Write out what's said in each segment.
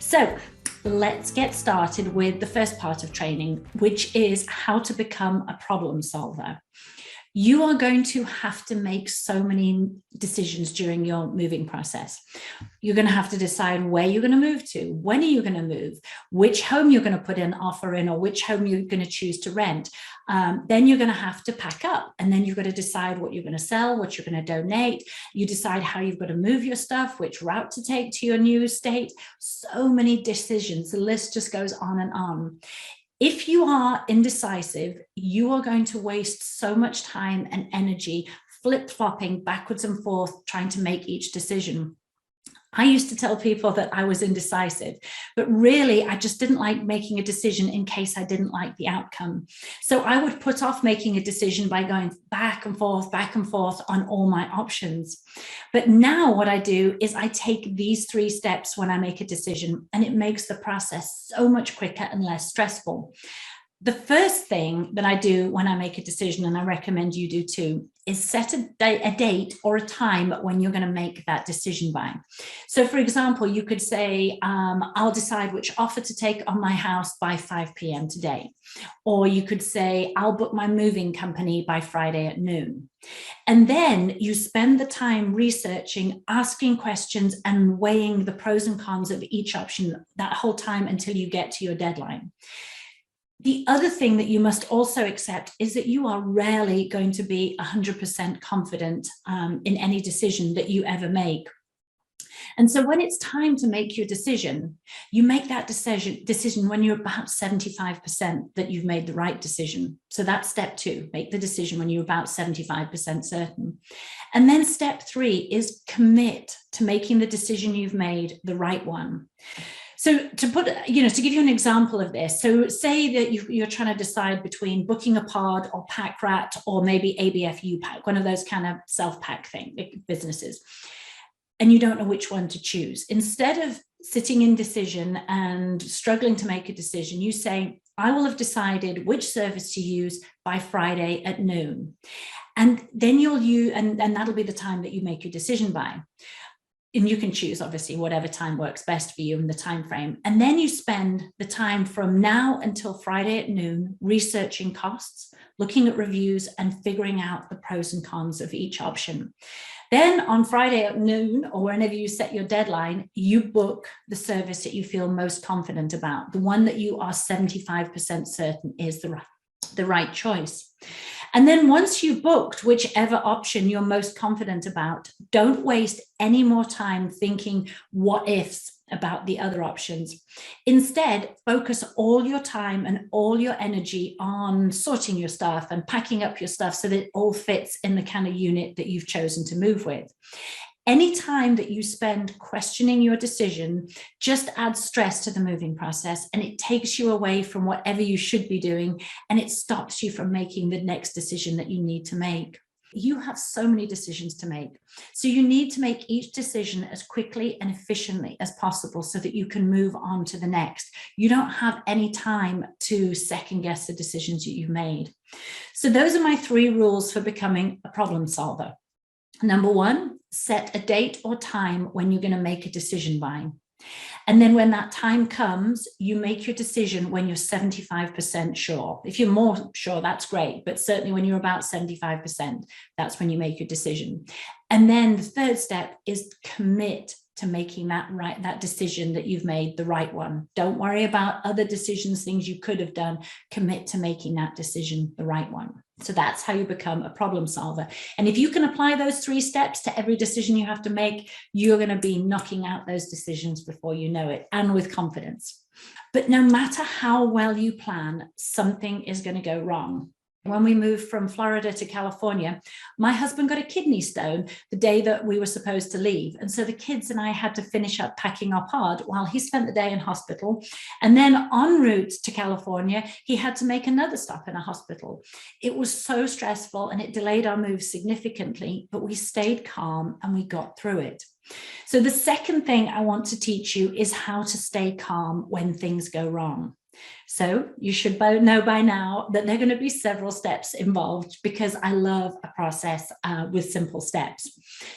So let's get started with the first part of training, which is how to become a problem solver. You are going to have to make so many decisions during your moving process. You're going to have to decide where you're going to move to, when are you going to move, which home you're going to put an offer in, or which home you're going to choose to rent. Then you're going to have to pack up, and then you've got to decide what you're going to sell, what you're going to donate. You decide how you've got to move your stuff, which route to take to your new estate. So many decisions. The list just goes on and on. If you are indecisive, you are going to waste so much time and energy flip-flopping backwards and forth, trying to make each decision. I used to tell people that I was indecisive, but really I just didn't like making a decision in case I didn't like the outcome. So I would put off making a decision by going back and forth on all my options. But now what I do is I take these 3 steps when I make a decision, and it makes the process so much quicker and less stressful. The first thing that I do when I make a decision, and I recommend you do too, is set a date or a time when you're going to make that decision by. So for example, you could say, I'll decide which offer to take on my house by 5 p.m. today. Or you could say, I'll book my moving company by Friday at noon. And then you spend the time researching, asking questions, and weighing the pros and cons of each option that whole time until you get to your deadline. The other thing that you must also accept is that you are rarely going to be 100% confident in any decision that you ever make. And so when it's time to make your decision, you make that decision when you're about 75% that you've made the right decision. So that's step 2, make the decision when you're about 75% certain. And then step 3 is commit to making the decision you've made the right one. So to give you an example of this, so say that you're trying to decide between booking a pod or Pack Rat or maybe ABF U-Pack, one of those kind of self-pack businesses, and you don't know which one to choose. Instead of sitting in indecision and struggling to make a decision, you say, I will have decided which service to use by Friday at noon. And then and that'll be the time that you make your decision by. And you can choose, obviously, whatever time works best for you in the time frame. And then you spend the time from now until Friday at noon researching costs, looking at reviews, and figuring out the pros and cons of each option. Then on Friday at noon, or whenever you set your deadline, you book the service that you feel most confident about, the one that you are 75% certain is the right choice. And then once you've booked whichever option you're most confident about, don't waste any more time thinking what ifs about the other options. Instead, focus all your time and all your energy on sorting your stuff and packing up your stuff so that it all fits in the kind of unit that you've chosen to move with. Any time that you spend questioning your decision just adds stress to the moving process, and it takes you away from whatever you should be doing, and it stops you from making the next decision that you need to make. You have so many decisions to make. So you need to make each decision as quickly and efficiently as possible so that you can move on to the next. You don't have any time to second guess the decisions that you've made. So those are my 3 rules for becoming a problem solver. Number 1, set a date or time when you're going to make a decision by. And then when that time comes, you make your decision when you're 75% sure. If you're more sure, that's great. But certainly when you're about 75%, that's when you make your decision. And then the 3rd step is commit to making that decision that you've made the right one. Don't worry about other decisions, things you could have done. Commit to making that decision the right one. So that's how you become a problem solver. And if you can apply those 3 steps to every decision you have to make, you're going to be knocking out those decisions before you know it, and with confidence. But no matter how well you plan, something is going to go wrong. When we moved from Florida to California, my husband got a kidney stone the day that we were supposed to leave. And so the kids and I had to finish up packing our pod while he spent the day in hospital. And then en route to California, he had to make another stop in a hospital. It was so stressful and it delayed our move significantly, but we stayed calm and we got through it. So the second thing I want to teach you is how to stay calm when things go wrong. So you should know by now that there are going to be several steps involved, because I love a process with simple steps.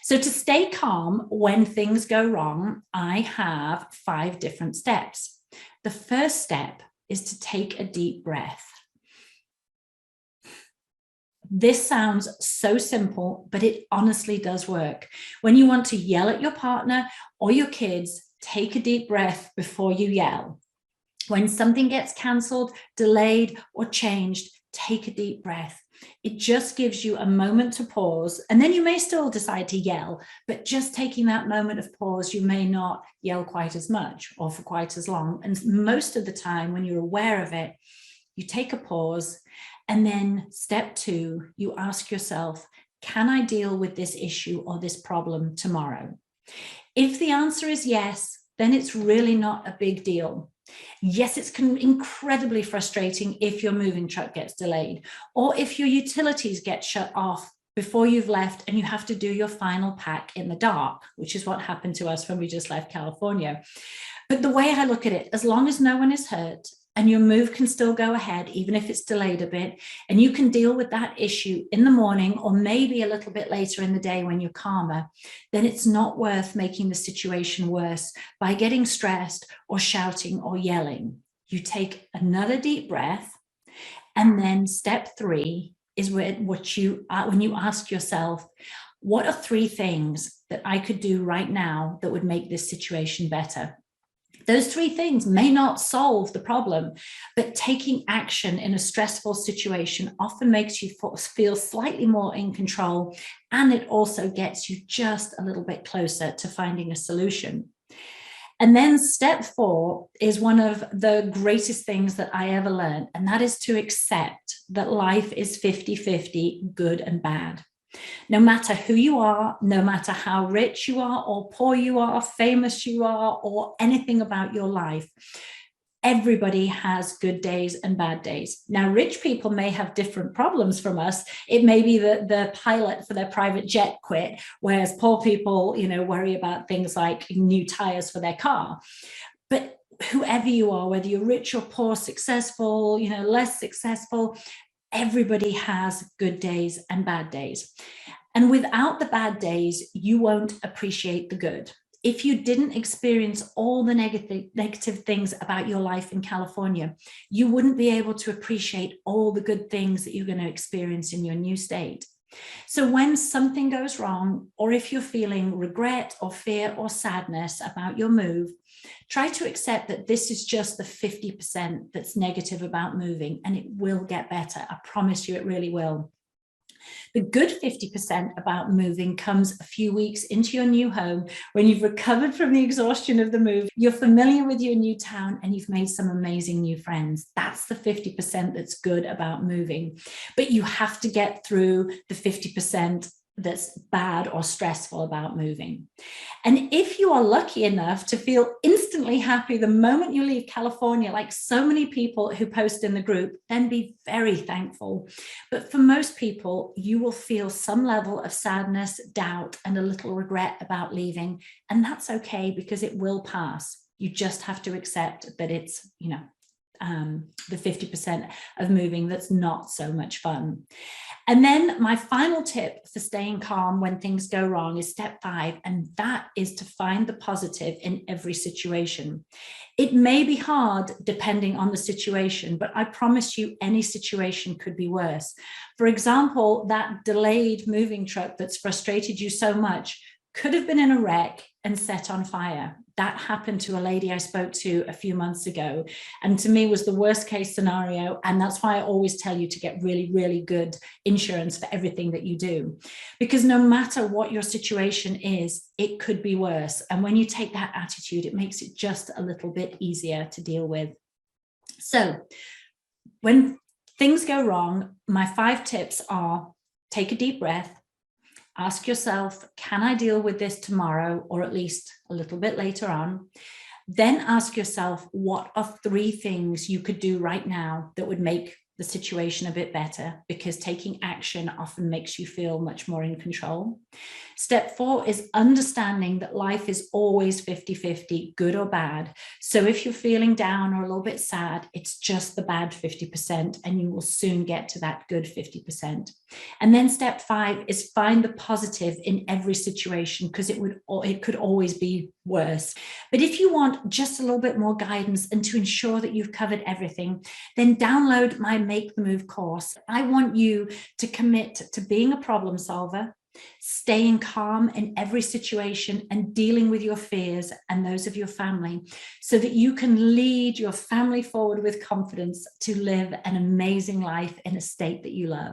So to stay calm when things go wrong, I have 5 different steps. The first step is to take a deep breath. This sounds so simple, but it honestly does work. When you want to yell at your partner or your kids, take a deep breath before you yell. When something gets cancelled, delayed, or changed, take a deep breath. It just gives you a moment to pause, and then you may still decide to yell, but just taking that moment of pause, you may not yell quite as much or for quite as long. And most of the time, when you're aware of it, you take a pause, and then step 2, you ask yourself, can I deal with this issue or this problem tomorrow? If the answer is yes, then it's really not a big deal. Yes, it's incredibly frustrating if your moving truck gets delayed, or if your utilities get shut off before you've left and you have to do your final pack in the dark, which is what happened to us when we just left California. But the way I look at it, as long as no one is hurt and your move can still go ahead, even if it's delayed a bit, and you can deal with that issue in the morning or maybe a little bit later in the day when you're calmer, then it's not worth making the situation worse by getting stressed or shouting or yelling. You take another deep breath, and then step 3 is when you ask yourself, what are 3 things that I could do right now that would make this situation better? Those 3 things may not solve the problem, but taking action in a stressful situation often makes you feel slightly more in control, and it also gets you just a little bit closer to finding a solution. And then step 4 is one of the greatest things that I ever learned, and that is to accept that life is 50-50, good and bad. No matter who you are, no matter how rich you are or poor you are, famous you are, or anything about your life, everybody has good days and bad days. Now, rich people may have different problems from us. It may be that the pilot for their private jet quit, whereas poor people, worry about things like new tires for their car. But whoever you are, whether you're rich or poor, successful, less successful, everybody has good days and bad days. And without the bad days, you won't appreciate the good. If you didn't experience all the negative things about your life in California, you wouldn't be able to appreciate all the good things that you're going to experience in your new state. So when something goes wrong, or if you're feeling regret or fear or sadness about your move, try to accept that this is just the 50% that's negative about moving, and it will get better. I promise you it really will. The good 50% about moving comes a few weeks into your new home, when you've recovered from the exhaustion of the move, you're familiar with your new town, and you've made some amazing new friends. That's the 50% that's good about moving. But you have to get through the 50% that's bad or stressful about moving. And if you are lucky enough to feel instantly happy the moment you leave California, like so many people who post in the group, then be very thankful. But for most people, you will feel some level of sadness, doubt, and a little regret about leaving. And that's okay, because it will pass. You just have to accept that it's, the 50% of moving that's not so much fun. And then my final tip for staying calm when things go wrong is step 5, and that is to find the positive in every situation. It may be hard depending on the situation, but I promise you any situation could be worse. For example, that delayed moving truck that's frustrated you so much could have been in a wreck and set on fire. That happened to a lady I spoke to a few months ago, and to me was the worst case scenario. And that's why I always tell you to get really, really good insurance for everything that you do, because no matter what your situation is, it could be worse. And when you take that attitude, it makes it just a little bit easier to deal with. So when things go wrong, my 5 tips are: take a deep breath. Ask yourself, can I deal with this tomorrow, or at least a little bit later on? Then ask yourself, what are 3 things you could do right now that would make the situation a bit better, because taking action often makes you feel much more in control. Step 4 is understanding that life is always 50-50, good or bad. So if you're feeling down or a little bit sad, it's just the bad 50%, and you will soon get to that good 50%. And then step 5 is find the positive in every situation, because it could always be worse. But if you want just a little bit more guidance and to ensure that you've covered everything, then download my Make the Move course. I want you to commit to being a problem solver, staying calm in every situation, and dealing with your fears and those of your family, so that you can lead your family forward with confidence to live an amazing life in a state that you love.